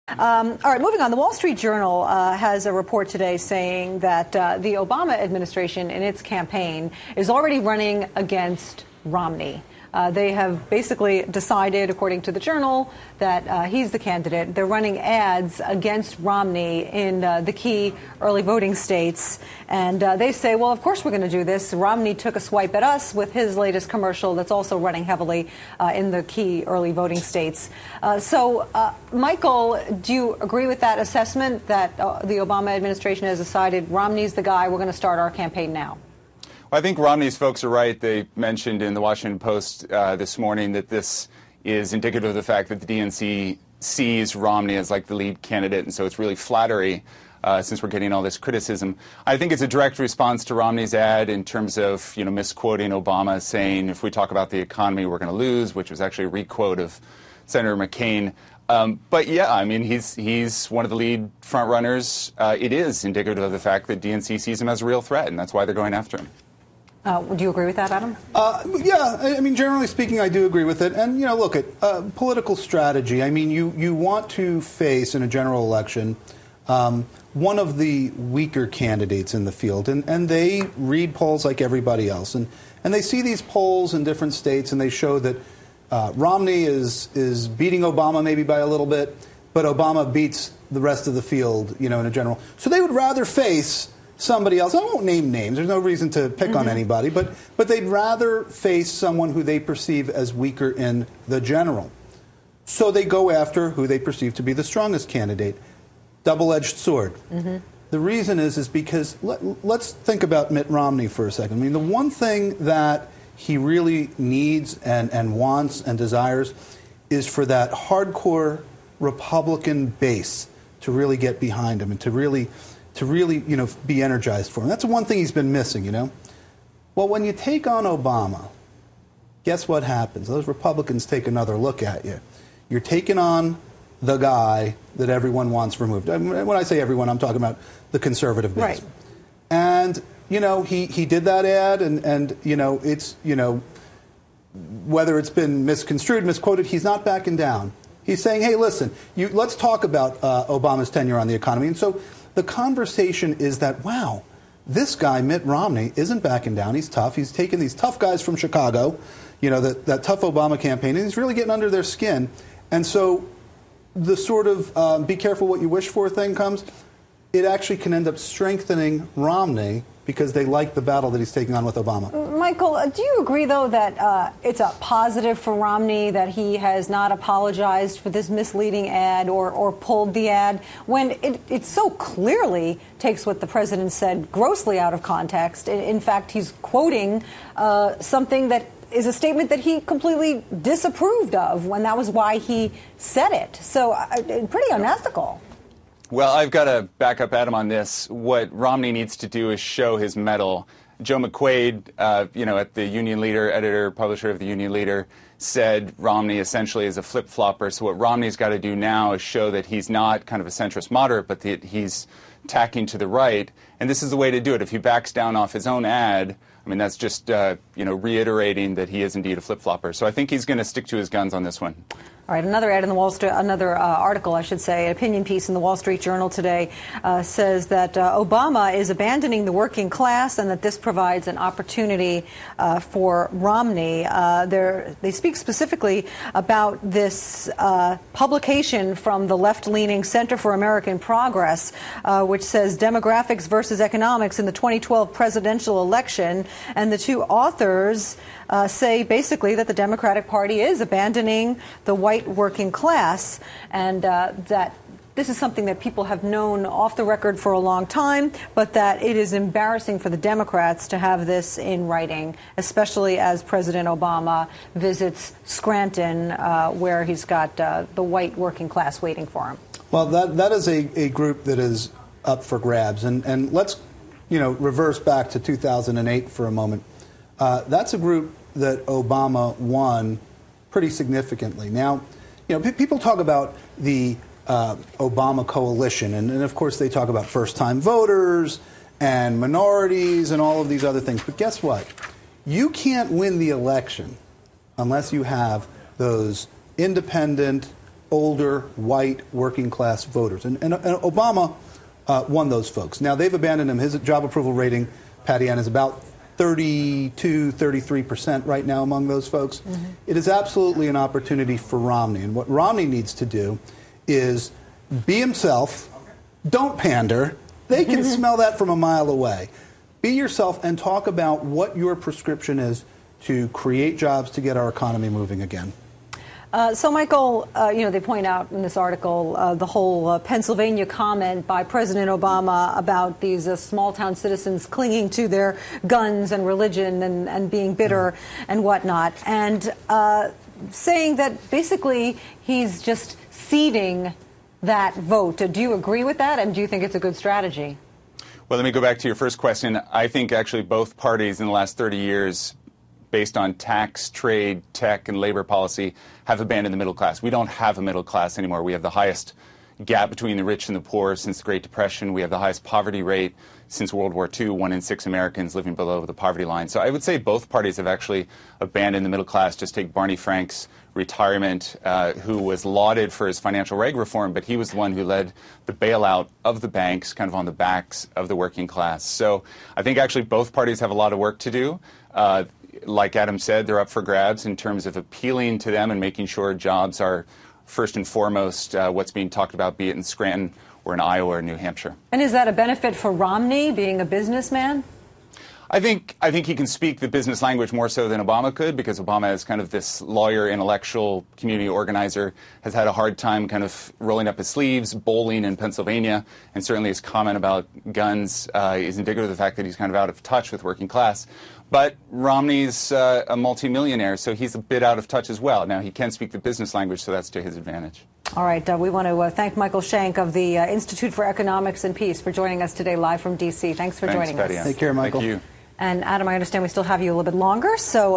All right, moving on. The Wall Street Journal has a report today saying that the Obama administration in its campaign is already running against Romney. They have basically decided, according to the Journal, that he's the candidate. They're running ads against Romney in the key early voting states. And they say, well, of course we're going to do this. Romney took a swipe at us with his latest commercial that's also running heavily in the key early voting states. So, Michael, do you agree with that assessment that the Obama administration has decided Romney's the guy, we're going to start our campaign now? Well, I think Romney's folks are right. They mentioned in the Washington Post this morning that this is indicative of the fact that the DNC sees Romney as like the lead candidate, and so it's really flattery since we're getting all this criticism. I think it's a direct response to Romney's ad in terms of, misquoting Obama, saying if we talk about the economy, we're going to lose, which was actually a requote of Senator McCain. But yeah, I mean, he's one of the lead front runners. It is indicative of the fact that DNC sees him as a real threat, and that's why they're going after him. Do you agree with that, Adam? Yeah, I mean, generally speaking, I do agree with it. And, look, at political strategy, I mean, you want to face in a general election one of the weaker candidates in the field. And they read polls like everybody else. And they see these polls in different states, and they show that Romney is beating Obama maybe by a little bit, but Obama beats the rest of the field, in a general. So they would rather face somebody else. I won't name names. There's no reason to pick on anybody, but they'd rather face someone who they perceive as weaker in the general. So they go after who they perceive to be the strongest candidate. Double-edged sword. The reason is because let's think about Mitt Romney for a second. I mean, the one thing that he really needs and wants and desires is for that hardcore Republican base to really get behind him and to really, be energized for him. That's the one thing he's been missing, Well, when you take on Obama, guess what happens? Those Republicans take another look at you. You're taking on the guy that everyone wants removed. I mean, when I say everyone, I'm talking about the conservative base. Right. And, he did that ad, and it's, whether it's been misconstrued, misquoted, he's not backing down. He's saying, hey, listen, let's talk about Obama's tenure on the economy. And so the conversation is that, wow, this guy, Mitt Romney, isn't backing down. He's tough. He's taking these tough guys from Chicago, that tough Obama campaign, and he's really getting under their skin. And so the sort of be careful what you wish for thing comes. It actually can end up strengthening Romney because they like the battle that he's taking on with Obama. Michael, do you agree, though, that it's a positive for Romney that he has not apologized for this misleading ad or pulled the ad when it so clearly takes what the president said grossly out of context? In fact, he's quoting something that is a statement that he completely disapproved of when that was why he said it. So pretty unethical. Well, I've got to back up Adam on this. What Romney needs to do is show his mettle. Joe McQuaid, at the Union Leader, editor, publisher of the Union Leader, said Romney essentially is a flip-flopper. So what Romney's got to do now is show that he's not kind of a centrist moderate, but that he's tacking to the right. And this is the way to do it. If he backs down off his own ad, I mean, that's just, reiterating that he is indeed a flip-flopper. So I think he's going to stick to his guns on this one. All right, another ad in the Wall Street, another article, I should say, an opinion piece in the Wall Street Journal today says that Obama is abandoning the working class and that this provides an opportunity for Romney. They speak specifically about this publication from the left-leaning Center for American Progress, which says demographics versus economics in the 2012 presidential election. And the two authors say basically that the Democratic Party is abandoning the white working class, and that this is something that people have known off the record for a long time, but that it is embarrassing for the Democrats to have this in writing, especially as President Obama visits Scranton, where he's got the white working class waiting for him. Well, that is a group that is up for grabs. And let's, reverse back to 2008 for a moment. That's a group that Obama won pretty significantly. Now, people talk about the Obama coalition, and of course they talk about first-time voters and minorities and all of these other things. But guess what? You can't win the election unless you have those independent, older, white, working-class voters. And Obama won those folks. Now, they've abandoned him. His job approval rating, Patty Ann, is about 32, 33% right now among those folks. Mm-hmm. It is absolutely an opportunity for Romney. And what Romney needs to do is be himself, don't pander. They can smell that from a mile away. Be yourself and talk about what your prescription is to create jobs to get our economy moving again. So, Michael, they point out in this article the whole Pennsylvania comment by President Obama about these small-town citizens clinging to their guns and religion and being bitter and whatnot, and saying that basically he's just ceding that vote. Do you agree with that, and do you think it's a good strategy? Well, let me go back to your first question. I think actually both parties in the last 30 years, based on tax, trade, tech, and labor policy, have abandoned the middle class. We don't have a middle class anymore. We have the highest gap between the rich and the poor since the Great Depression. We have the highest poverty rate since World War II, 1 in 6 Americans living below the poverty line. So I would say both parties have actually abandoned the middle class. Just take Barney Frank's retirement, who was lauded for his financial reg reform, but he was the one who led the bailout of the banks kind of on the backs of the working class. So I think actually both parties have a lot of work to do. Like Adam said, they're up for grabs in terms of appealing to them and making sure jobs are first and foremost what's being talked about, be it in Scranton or in Iowa or New Hampshire. And is that a benefit for Romney, being a businessman? I think he can speak the business language more so than Obama could, because Obama is kind of this lawyer, intellectual, community organizer, has had a hard time kind of rolling up his sleeves, bowling in Pennsylvania, and certainly his comment about guns is indicative of the fact that he's kind of out of touch with working class. But Romney's a multimillionaire, so he's a bit out of touch as well. Now, he can speak the business language, so that's to his advantage. All right. We want to thank Michael Shank of the Institute for Economics and Peace for joining us today live from D.C. Thanks for joining us. Take care, Michael. Thank you. And, Adam, I understand we still have you a little bit longer, so